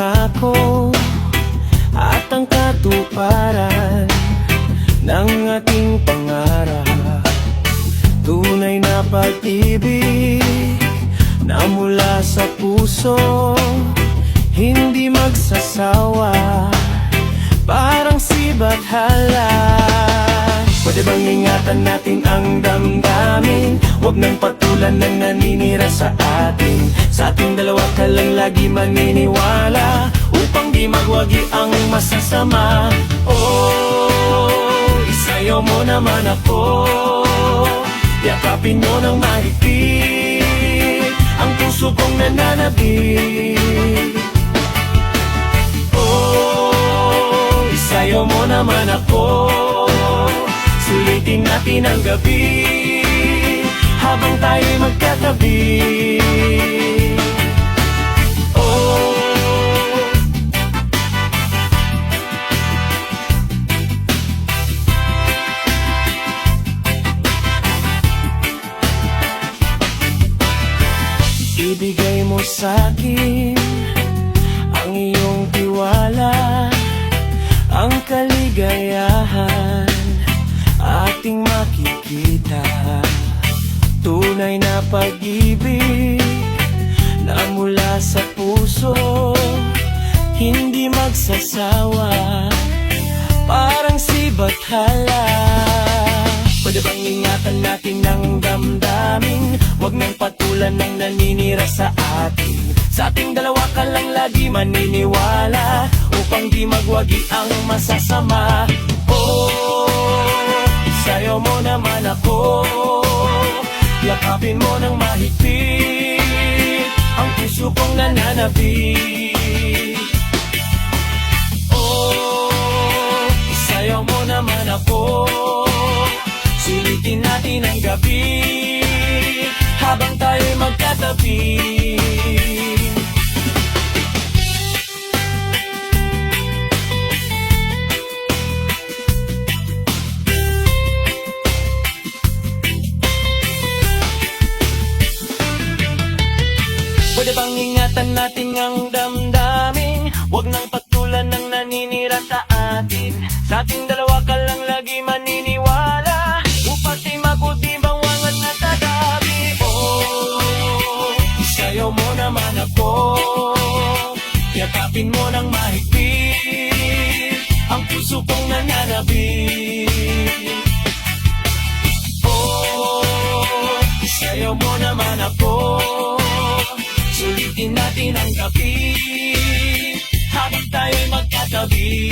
pangako at ang katuparan ng ating pangarap. Tunay na pag-ibig na mula sa puso, hindi magsasawa, parang sibat halak. Pwede bang ingatan natin ang damdamin? Huwag nang patulan ng naninira sa atin. Sa ating dalawa ka lang lagi maniniwala, upang di magwagi ang masasama. Oh, isayaw mo naman ako, yakapin mo ng mahigpit ang puso kong nananabik. Oh, isayaw mo naman ako, sulitin natin ang gabi habang tayo'y magkatabi. Oh, ibigay mo sa'kin ang iyong tiwala, ang kaligayahan ating makikita. Tunay na pag-ibig na mula sa puso, hindi magsasawa, parang sibat hala. Pwede bang ingatan natin ang damdamin? Huwag nang patulan ng naninira sa atin. Sa ating dalawa ka lang lagi maniniwala, upang di magwagi ang masasama. Oh, sayaw mo naman ako, yakapin mo ng mahigpit ang puso kong nananabik. Oh, sayaw mo naman ako, sulitin natin ang gabi habang tayo'y magkatabi. Pwede bang ingatan natin ang damdamin? Huwag nang patulan ng naninira sa atin. Sa ating dalawa ka lang lagi maniniwala, upang di mabuti bawangan na tatabi. Oh, isayaw mo naman ako, yakapin mo ng mahigpit ang puso kong nananabik. Oh, isayaw mo naman ako, sulitin natin ang gabi habang tayo'y magkatabi.